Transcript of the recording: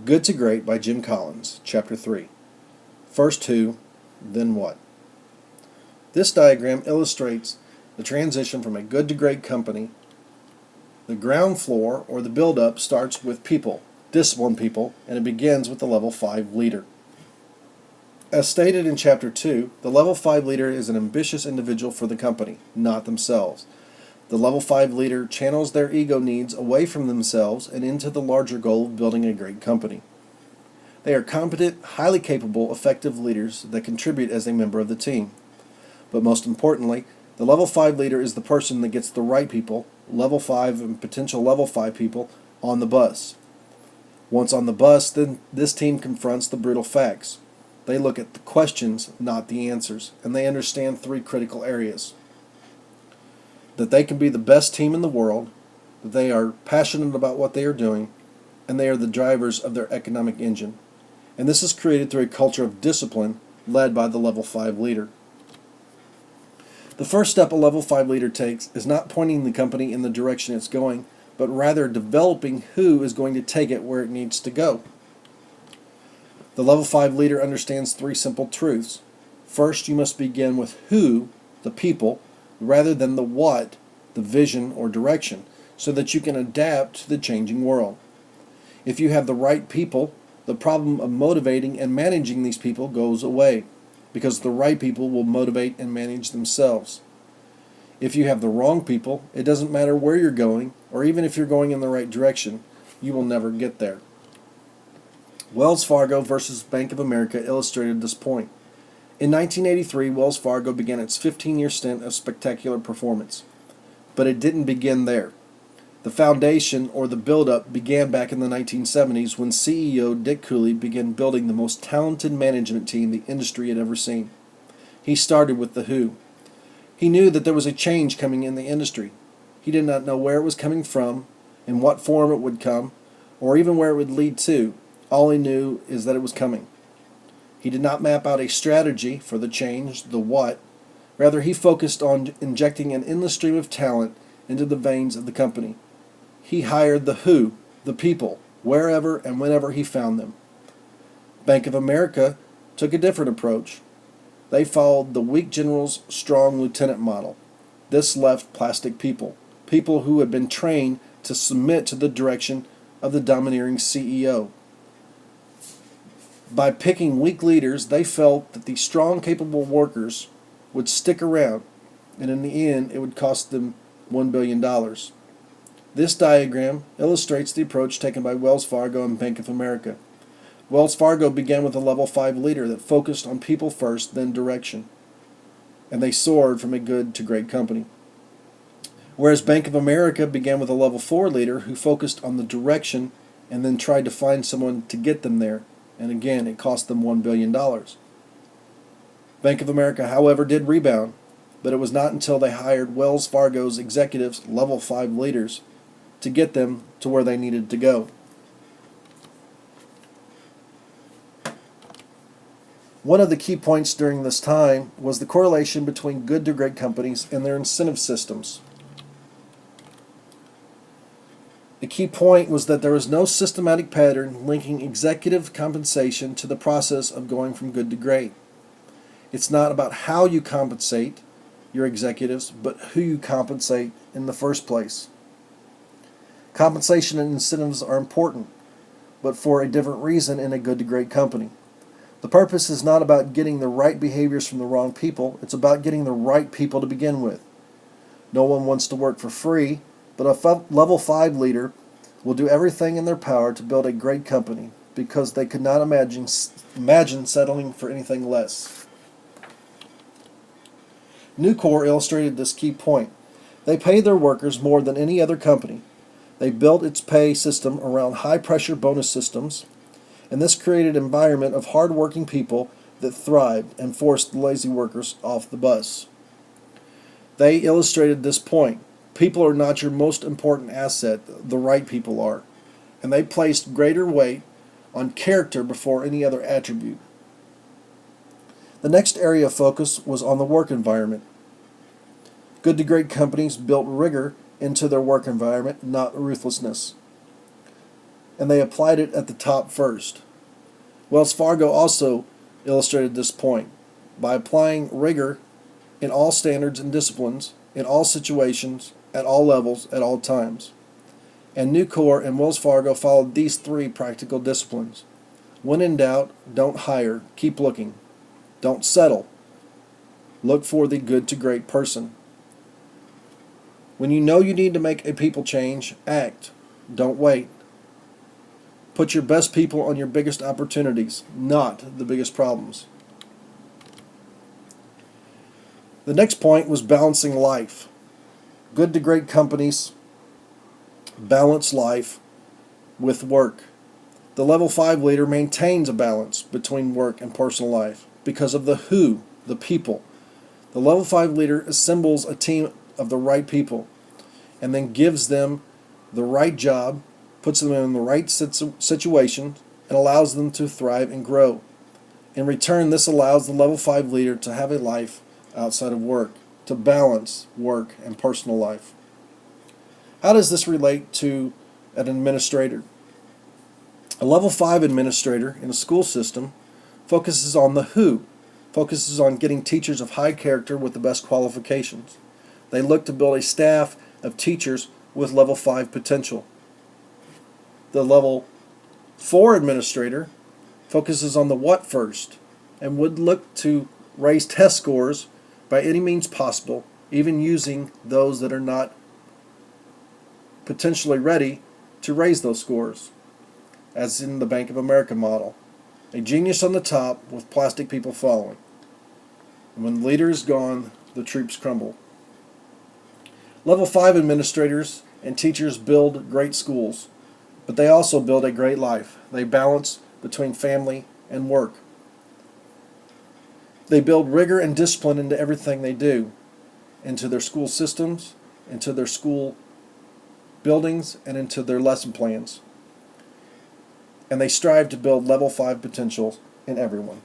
Good to Great by Jim Collins, Chapter 3. First who, then what. This diagram illustrates the transition from a good to great company. The ground floor, or the build-up, starts with people, disciplined people, and it begins with the level 5 leader. As stated in Chapter 2, the level 5 leader is an ambitious individual for the company, not themselves. The level 5 leader channels their ego needs away from themselves and into the larger goal of building a great company. They are competent, highly capable, effective leaders that contribute as a member of the team. But most importantly, the level 5 leader is the person that gets the right people, level 5 and potential level 5 people, on the bus. Once on the bus, then this team confronts the brutal facts. They look at the questions, not the answers, and they understand 3 critical areas. That they can be the best team in the world, that they are passionate about what they are doing, and they are the drivers of their economic engine. And this is created through a culture of discipline led by the level 5 leader. The first step a level 5 leader takes is not pointing the company in the direction it's going, but rather developing who is going to take it where it needs to go. The level 5 leader understands 3 simple truths. First, you must begin with who, the people, rather than the what, the vision or direction, so that you can adapt to the changing world. If you have the right people, the problem of motivating and managing these people goes away, because the right people will motivate and manage themselves. If you have the wrong people, it doesn't matter where you're going, or even if you're going in the right direction, you will never get there. Wells Fargo versus Bank of America illustrated this point. In 1983, Wells Fargo began its 15-year stint of spectacular performance. But it didn't begin there. The foundation, or the build-up, began back in the 1970s when CEO Dick Cooley began building the most talented management team the industry had ever seen. He started with the who. He knew that there was a change coming in the industry. He did not know where it was coming from, in what form it would come, or even where it would lead to. All he knew is that it was coming. He did not map out a strategy for the change, the what. Rather, he focused on injecting an endless stream of talent into the veins of the company. He hired the who, the people, wherever and whenever he found them. Bank of America took a different approach. They followed the weak general's strong lieutenant model. This left plastic people, people who had been trained to submit to the direction of the domineering CEO. By picking weak leaders, they felt that the strong, capable workers would stick around, and in the end, it would cost them $1 billion. This diagram illustrates the approach taken by Wells Fargo and Bank of America. Wells Fargo began with a level 5 leader that focused on people first, then direction, and they soared from a good to great company. Whereas Bank of America began with a level 4 leader who focused on the direction and then tried to find someone to get them there. And again, it cost them $1 billion. Bank of America, however, did rebound, but it was not until they hired Wells Fargo's executives, level 5 leaders, to get them to where they needed to go. One of the key points during this time was the correlation between good to great companies and their incentive systems. The key point was that there was no systematic pattern linking executive compensation to the process of going from good to great. It's not about how you compensate your executives, but who you compensate in the first place. Compensation and incentives are important, but for a different reason in a good to great company. The purpose is not about getting the right behaviors from the wrong people, it's about getting the right people to begin with. No one wants to work for free, but a level 5 leader will do everything in their power to build a great company because they could not imagine settling for anything less. Nucor illustrated this key point. They pay their workers more than any other company. They built its pay system around high-pressure bonus systems, and this created an environment of hard-working people that thrived and forced the lazy workers off the bus. They illustrated this point. People are not your most important asset, the right people are. And they placed greater weight on character before any other attribute. The next area of focus was on the work environment. Good to great companies built rigor into their work environment, not ruthlessness. and they applied it at the top first. Wells Fargo also illustrated this point by applying rigor in all standards and disciplines, in all situations, at all levels, at all times. And Nucor and Wells Fargo followed these three practical disciplines. When in doubt, don't hire, keep looking. Don't settle. Look for the good to great person. When you know you need to make a people change, act. Don't wait. Put your best people on your biggest opportunities, not the biggest problems. The next point was balancing life. Good to great companies balance life with work. The level 5 leader maintains a balance between work and personal life because of the who, the people. The level 5 leader assembles a team of the right people and then gives them the right job, puts them in the right situation, and allows them to thrive and grow. In return, this allows the level 5 leader to have a life outside of work, to balance work and personal life. How does this relate to an administrator? A level 5 administrator in a school system focuses on the who, focuses on getting teachers of high character with the best qualifications. They look to build a staff of teachers with level 5 potential. The level 4 administrator focuses on the what first and would look to raise test scores by any means possible, even using those that are not potentially ready to raise those scores, as in the Bank of America model. A genius on the top with plastic people following. And when the leader is gone, the troops crumble. Level 5 administrators and teachers build great schools, but they also build a great life. They balance between family and work. They build rigor and discipline into everything they do, into their school systems, into their school buildings, and into their lesson plans. And they strive to build level 5 potential in everyone.